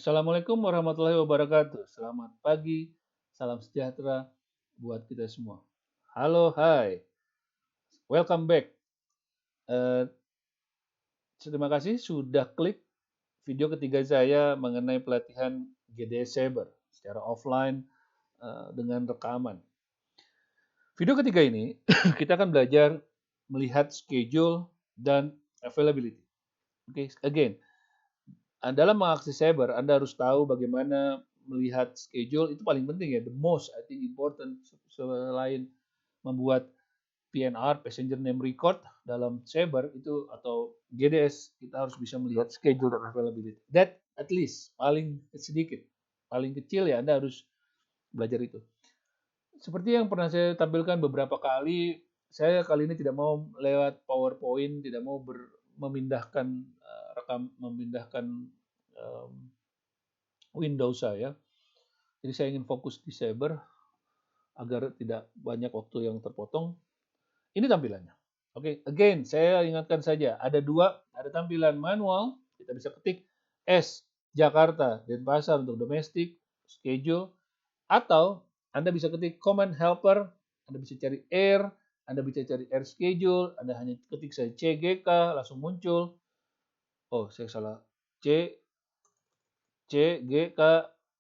Assalamualaikum warahmatullahi wabarakatuh. Selamat pagi, salam sejahtera buat kita semua. Halo, hai, welcome back. Eh, Terima kasih sudah klik video ketiga saya mengenai pelatihan GDS Cyber secara offline dengan rekaman. Video ketiga ini kita akan belajar melihat schedule dan availability. Oke, again, dalam mengakses cyber, Anda harus tahu bagaimana melihat schedule, itu paling penting ya, the most I think important, selain membuat PNR, passenger name record dalam cyber itu atau GDS, kita harus bisa melihat schedule dan availability. That at least paling sedikit, paling kecil ya Anda harus belajar itu. Seperti yang pernah saya tampilkan beberapa kali, saya kali ini tidak mau lewat PowerPoint, tidak mau memindahkan memindahkan Windows saya. Jadi saya ingin fokus di cyber agar tidak banyak waktu yang terpotong. Ini tampilannya. Oke, again saya ingatkan saja ada dua, ada tampilan manual, kita bisa ketik S Jakarta Denpasar untuk domestik schedule, atau Anda bisa ketik command helper, Anda bisa cari air, Anda bisa cari air schedule, Anda hanya ketik saja CGK langsung muncul. Oh, saya salah. CGK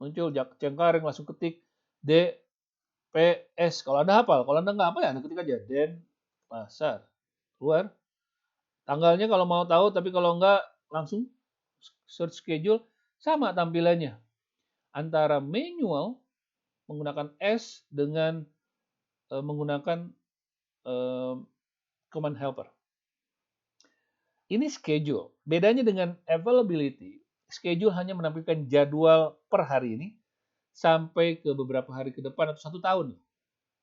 muncul, Cengkareng langsung ketik DPS. Kalau Anda hafal, kalau Anda nggak hafal ya Anda ketik aja Denpasar. Keluar. Tanggalnya kalau mau tahu, tapi kalau nggak langsung search schedule, sama tampilannya. Antara manual menggunakan S dengan menggunakan command helper. Ini schedule. Bedanya dengan availability, schedule hanya menampilkan jadwal per hari ini sampai ke beberapa hari ke depan atau 1 tahun.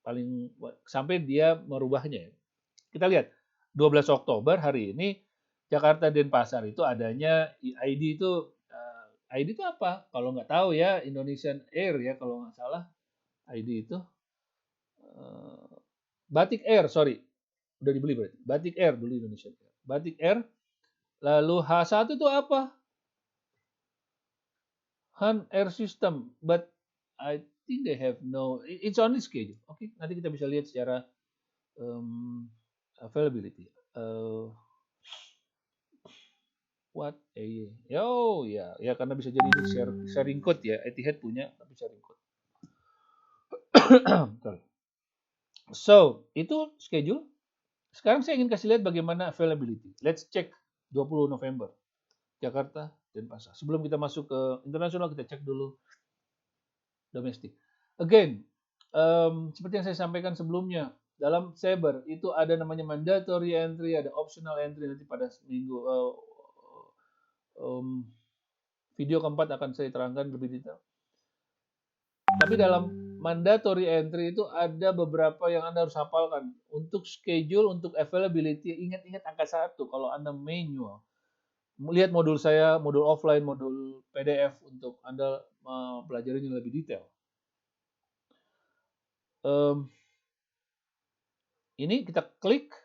Paling sampai dia merubahnya. Kita lihat 12 Oktober hari ini Jakarta Denpasar itu adanya ID itu ID itu apa? Kalau nggak tahu ya, Indonesian Air ya kalau nggak salah ID itu Batik Air, sorry, udah dibeli berarti. Batik Air dulu Indonesian Air. Batik Air. Lalu H1 itu apa? Han Air System, but I think they have no, it's only schedule. Oke, nanti kita bisa lihat secara availability. What? Ya karena bisa jadi sharing code ya. Etihad punya tapi sharing code. So, itu schedule. Sekarang saya ingin kasih lihat bagaimana availability. Let's check 20 November. Jakarta Denpasar. Sebelum kita masuk ke internasional, kita cek dulu domestik. Again, seperti yang saya sampaikan sebelumnya, dalam cyber itu ada namanya mandatory entry, ada optional entry, nanti pada minggu video keempat akan saya terangkan lebih detail. Tapi dalam mandatory entry itu ada beberapa yang Anda harus hafalkan. Untuk schedule, untuk availability, ingat-ingat angka 1 kalau Anda manual. Lihat modul saya, modul offline, modul PDF untuk Anda mempelajarinya lebih detail. Ini kita klik.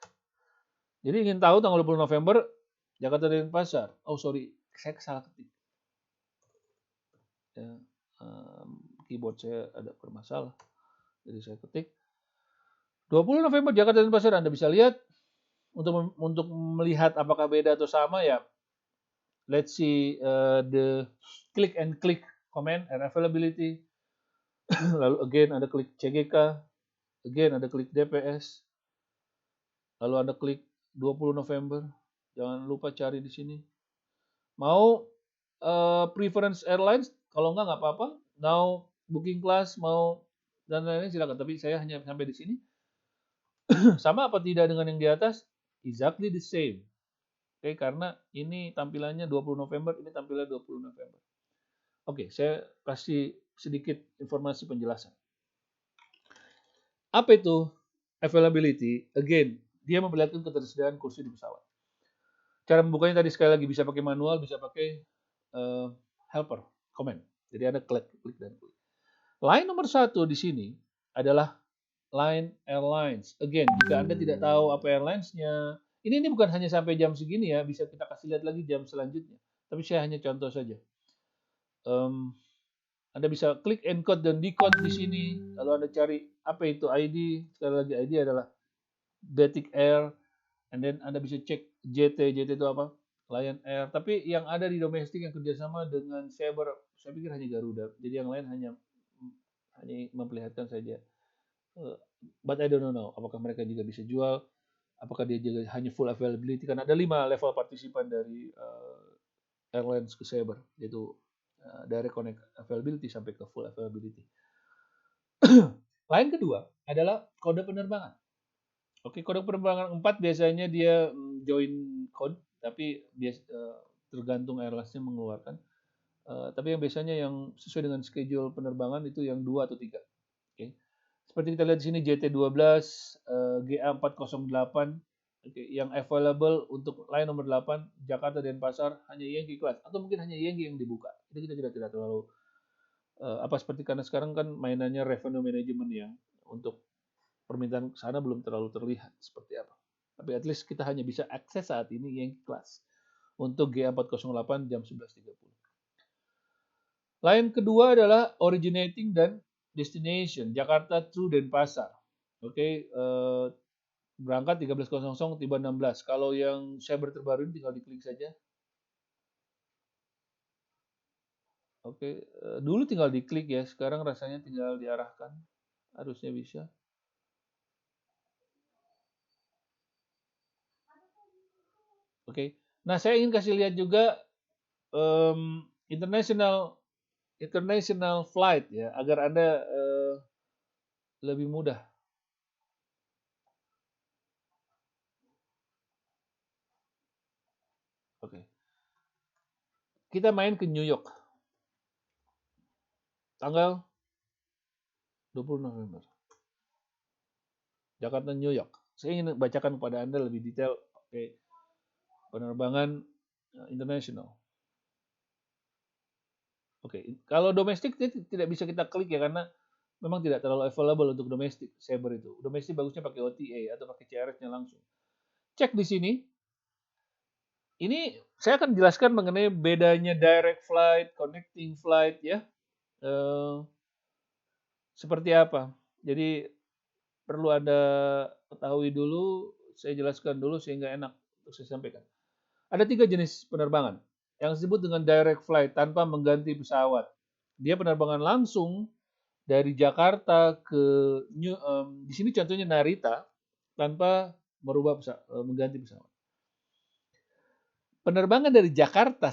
Jadi ingin tahu tanggal 20 November Jakarta Denpasar. Oh sorry, saya salah ketik. Ya, keyboard saya ada bermasalah. Jadi saya ketik 20 November Jakarta Denpasar. Anda bisa lihat untuk melihat apakah beda atau sama ya. Let's see the click and click command and availability. Lalu again Anda klik CGK. Again Anda klik DPS. Lalu Anda klik 20 November. Jangan lupa cari di sini. Mau preference airlines, kalau nggak apa-apa. Now booking class mau dan lain-lain silakan. Tapi saya hanya sampai di sini. Sama apa tidak dengan yang di atas? Exactly the same. Oke, karena ini tampilannya 20 November, ini tampilannya 20 November. Oke, saya kasih sedikit informasi penjelasan. Apa itu availability? Again, dia memperlihatkan ketersediaan kursi di pesawat. Cara membukanya tadi sekali lagi bisa pakai manual, bisa pakai helper, command. Jadi ada klik dan klik. Line nomor 1 di sini adalah line airlines. Again, jika Anda tidak tahu apa airlines-nya, ini bukan hanya sampai jam segini ya, bisa kita kasih lihat lagi jam selanjutnya. Tapi saya hanya contoh saja. Anda bisa klik encode dan decode di sini. Lalu Anda cari apa itu ID. Sekali lagi ID adalah Batik Air. And then Anda bisa cek JT. JT itu apa? Lion Air. Tapi yang ada di domestik yang kerjasama dengan Sabre, saya pikir hanya Garuda. Jadi yang lain hanya memperlihatkan saja. But I don't know. Apakah mereka juga bisa jual? Apakah dia juga hanya full availability? Karena ada 5 level partisipan dari airlines ke Sabre, yaitu direct connect availability sampai ke full availability. Lain kedua adalah kode penerbangan. Oke, kode penerbangan 4 biasanya dia join code, tapi tergantung airlines-nya mengeluarkan. Tapi yang biasanya yang sesuai dengan schedule penerbangan itu yang 2 atau 3. Oke. Seperti kita lihat di sini JT12, GA408, yang available untuk line nomor 8 Jakarta Denpasar hanya Yankee class atau mungkin hanya Yankee yang dibuka. Itu kita tidak terlalu seperti karena sekarang kan mainannya revenue management ya, untuk permintaan ke sana belum terlalu terlihat seperti apa. Tapi at least kita hanya bisa akses saat ini Yankee class untuk GA408 jam 11.30. Line kedua adalah originating dan destination Jakarta to Denpasar. Oke, berangkat 13.00 tiba 16. Kalau yang Sabre terbaru ini tinggal diklik saja. Oke, dulu tinggal diklik ya, sekarang rasanya tinggal diarahkan. Harusnya bisa. Oke. Nah, saya ingin kasih lihat juga international flight ya, agar Anda lebih mudah. Oke. Kita main ke New York. Tanggal 20 November. Jakarta New York. Saya ingin bacakan kepada Anda lebih detail pakai penerbangan internasional. Oke, kalau domestik tidak bisa kita klik ya karena memang tidak terlalu available untuk domestik Sabre itu. Domestik bagusnya pakai OTA atau pakai CRS-nya langsung. Cek di sini. Ini saya akan jelaskan mengenai bedanya direct flight, connecting flight ya. Seperti apa. Jadi perlu Anda ketahui dulu, saya jelaskan dulu sehingga enak untuk saya sampaikan. Ada 3 jenis penerbangan yang disebut dengan direct flight tanpa mengganti pesawat. Dia penerbangan langsung dari Jakarta ke di sini contohnya Narita tanpa mengganti pesawat. Penerbangan dari Jakarta,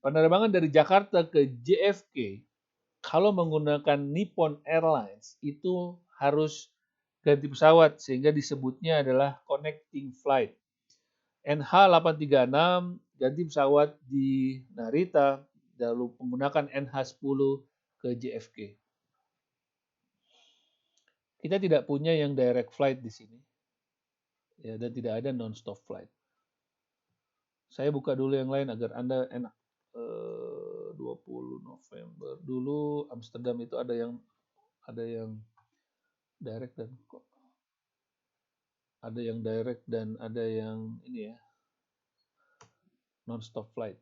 penerbangan dari Jakarta ke JFK kalau menggunakan Nippon Airlines itu harus ganti pesawat sehingga disebutnya adalah connecting flight. NH836 ganti pesawat di Narita lalu menggunakan NH10 ke JFK. Kita tidak punya yang direct flight di sini. Ya, dan tidak ada non-stop flight. Saya buka dulu yang lain agar Anda enak. 20 November dulu Amsterdam itu ada yang direct dan kok ada yang direct dan ada yang ini ya non-stop flight.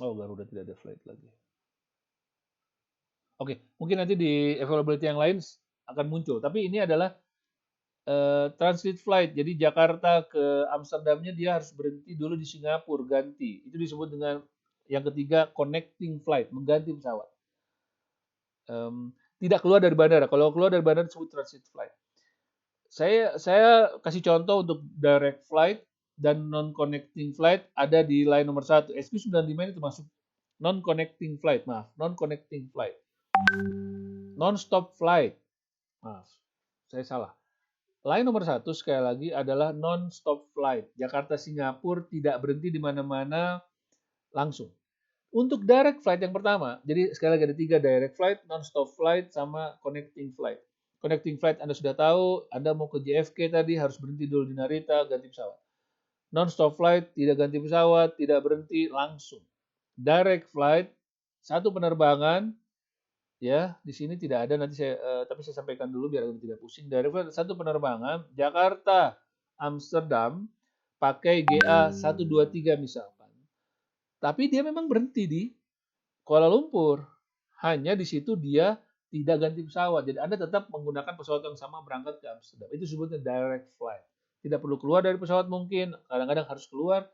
Oh, Garuda tidak ada flight lagi. Oke, mungkin nanti di availability yang lain akan muncul. Tapi ini adalah transit flight. Jadi Jakarta ke Amsterdamnya dia harus berhenti dulu di Singapura, ganti. Itu disebut dengan yang ketiga connecting flight, mengganti pesawat. Tidak keluar dari bandara. Kalau keluar dari bandara disebut transit flight. Saya kasih contoh untuk direct flight dan non-connecting flight ada di line nomor 1. SQ95 ini termasuk non-connecting flight. Maaf, non-connecting flight. Non-stop flight. Maaf, saya salah. Line nomor 1 sekali lagi adalah non-stop flight. Jakarta Singapura tidak berhenti di mana-mana langsung. Untuk direct flight yang pertama, jadi sekali lagi ada 3 direct flight, non-stop flight, sama connecting flight. Connecting flight Anda sudah tahu, Anda mau ke JFK tadi harus berhenti dulu di Narita, ganti pesawat. Non-stop flight, tidak ganti pesawat, tidak berhenti, langsung. Direct flight, satu penerbangan, ya di sini tidak ada, nanti tapi saya sampaikan dulu biar tidak pusing. Direct flight, satu penerbangan, Jakarta, Amsterdam, pakai GA 123 misalkan. Tapi dia memang berhenti di Kuala Lumpur. Hanya di situ dia tidak ganti pesawat. Jadi Anda tetap menggunakan pesawat yang sama berangkat ke Amsterdam. Itu sebutnya direct flight. Tidak perlu keluar dari pesawat mungkin, kadang-kadang harus keluar,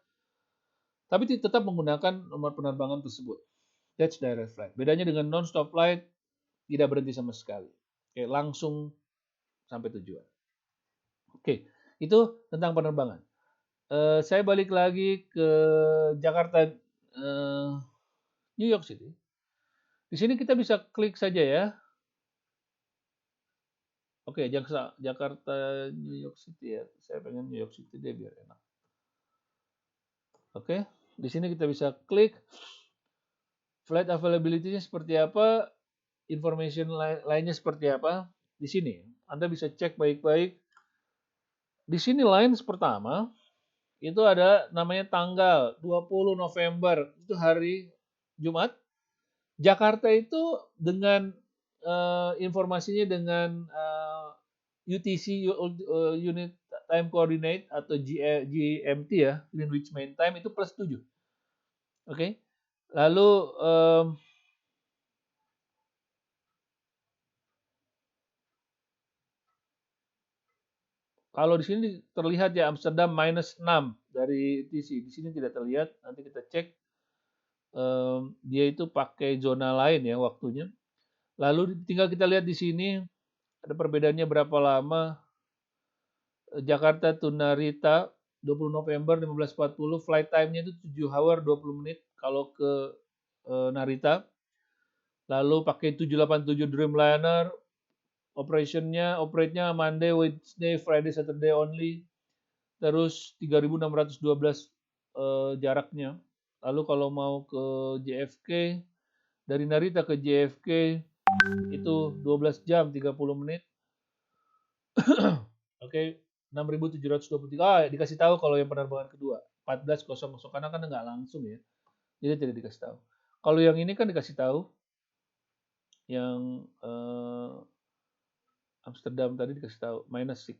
tapi tetap menggunakan nomor penerbangan tersebut. That's direct flight. Bedanya dengan non-stop flight, tidak berhenti sama sekali. Oke, langsung sampai tujuan. Oke, itu tentang penerbangan. Saya balik lagi ke Jakarta, New York City. Di sini kita bisa klik saja ya. Oke, Jakarta New York City ya. Saya pengen New York City deh biar enak. Oke, di sini kita bisa klik flight availability-nya seperti apa, information lainnya seperti apa. Di sini Anda bisa cek baik-baik. Di sini lines pertama itu ada namanya tanggal 20 November, itu hari Jumat. Jakarta itu dengan informasinya dengan UTC, Unit Time Coordinate atau GMT ya, Greenwich Mean Time itu plus 7. Oke. Lalu kalau di sini terlihat ya Amsterdam minus 6 dari UTC. Di sini tidak terlihat. Nanti kita cek. Dia itu pakai zona lain ya waktunya. Lalu tinggal kita lihat di sini ada perbedaannya berapa lama. Jakarta to Narita 20 November 15.40, flight time-nya itu 7 hour 20 menit kalau ke Narita. Lalu pakai 787 Dreamliner, operate-nya Monday, Wednesday, Friday, Saturday only. Terus 3.612 jaraknya. Lalu kalau mau ke JFK, dari Narita ke JFK itu 12 jam 30 menit. Oke, 6.723. Dikasih tahu kalau yang penerbangan kedua 14.00 karena kan nggak langsung ya. Jadi tidak dikasih tahu. Kalau yang ini kan dikasih tahu yang Amsterdam tadi dikasih tahu minus 6.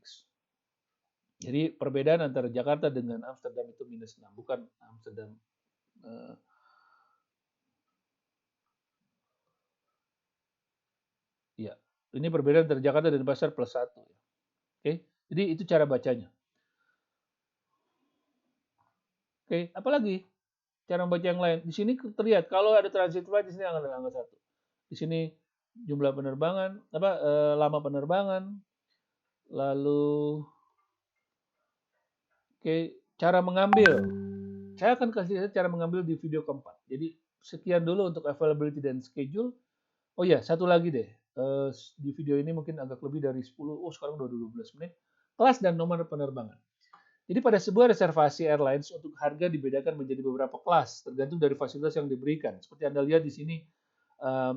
Jadi perbedaan antara Jakarta dengan Amsterdam itu minus 6, bukan Amsterdam. Ya, ini perbedaan antara Jakarta dan Pasar plus 1. Oke, jadi itu cara bacanya. Oke, apalagi cara membaca yang lain. Di sini terlihat kalau ada transit flight di sini angka 1. Di sini jumlah penerbangan, lama penerbangan, lalu cara mengambil. Saya akan kasih cara mengambil di video keempat. Jadi sekian dulu untuk availability dan schedule. Oh ya, satu lagi deh. Di video ini mungkin agak lebih dari 10, sekarang udah 12 menit. Kelas dan nomor penerbangan. Jadi pada sebuah reservasi airlines untuk harga dibedakan menjadi beberapa kelas tergantung dari fasilitas yang diberikan. Seperti Anda lihat di sini,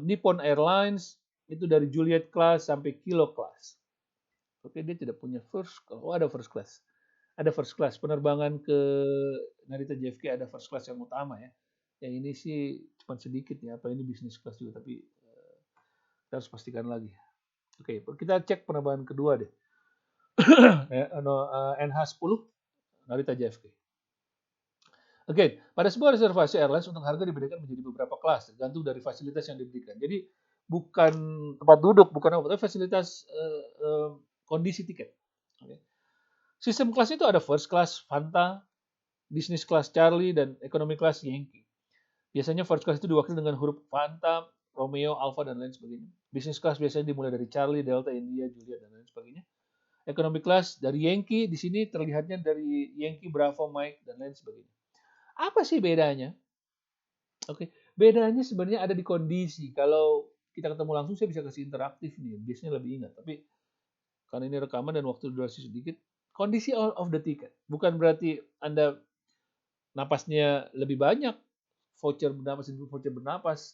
Nippon Airlines itu dari Juliet class sampai Kilo class. Oke, dia tidak punya first class. Oh, ada first class. Ada first class. Penerbangan ke Narita JFK ada first class yang utama ya. Yang ini sih cuma sedikit ya. Apa ini business class juga, tapi kita harus pastikan lagi. Oke, kita cek penerbangan kedua deh. NH10 Narita JFK. Oke, pada sebuah reservasi airlines untuk harga dibedakan menjadi beberapa kelas tergantung dari fasilitas yang diberikan. Jadi bukan tempat duduk, bukan apa, tapi fasilitas kondisi tiket. Oke. Sistem kelas itu ada first class Fanta, business class Charlie, dan economy class Yankee. Biasanya first class itu diwakili dengan huruf Fanta, Romeo, Alpha, dan lain sebagainya. Business class biasanya dimulai dari Charlie, Delta, India, Juliet, dan lain sebagainya. Economy class dari Yankee, di sini terlihatnya dari Yankee, Bravo, Mike, dan lain sebagainya. Apa sih bedanya? Oke, bedanya sebenarnya ada di kondisi. Kalau kita ketemu langsung saya bisa kasih interaktif nih, biasanya lebih ingat. Tapi karena ini rekaman dan waktu durasi sedikit, kondisi of the ticket. Bukan berarti Anda napasnya lebih banyak, voucher bernapas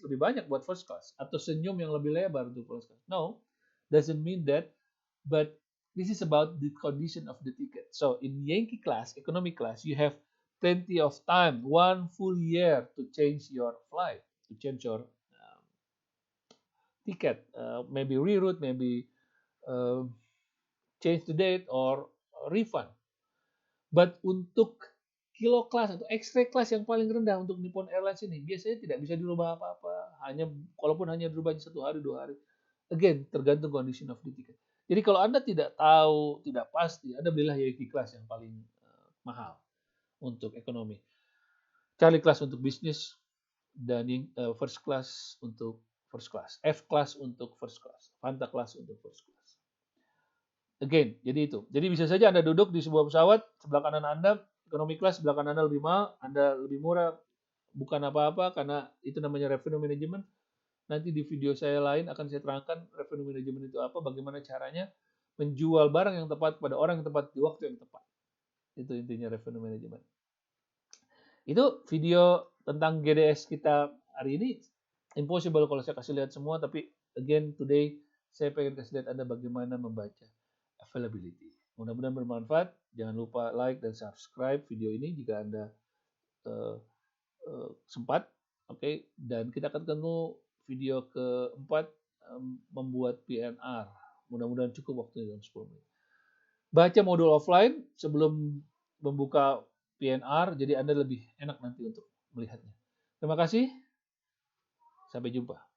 lebih banyak buat first class, atau senyum yang lebih lebar untuk first class. No, doesn't mean that, but this is about the condition of the ticket. So in Yankee class, economy class, you have plenty of time, 1 full year to change your flight, to change your ticket, maybe reroute, maybe change the date or refund. But untuk kilo class atau X-ray class yang paling rendah untuk Nippon Airlines ini biasanya tidak bisa dirubah apa-apa. Kalaupun hanya dirubah 1 hari 2 hari. Again, tergantung condition of the ticket. Jadi kalau Anda tidak tahu, tidak pasti, Anda belilah Yaiki class yang paling mahal untuk ekonomi. Charlie class untuk bisnis, dan first class untuk first class. F class untuk first class. Fanta class untuk first class. Again, jadi itu. Jadi bisa saja Anda duduk di sebuah pesawat, sebelah kanan Anda economy class, sebelah kanan Anda lebih mahal, Anda lebih murah, bukan apa-apa karena itu namanya revenue management. Nanti di video saya lain akan saya terangkan revenue management itu apa, bagaimana caranya menjual barang yang tepat pada orang yang tepat di waktu yang tepat. Itu intinya revenue management. Itu video tentang GDS kita hari ini. Impossible kalau saya kasih lihat semua, tapi again today saya pengen kasih lihat Anda bagaimana membaca availability. Mudah-mudahan bermanfaat. Jangan lupa like dan subscribe video ini jika Anda sempat. Oke, dan kita akan ketemu video keempat, membuat PNR. Mudah-mudahan cukup waktunya dalam 10 menit. Baca modul offline sebelum membuka PNR, jadi Anda lebih enak nanti untuk melihatnya. Terima kasih. Sampai jumpa.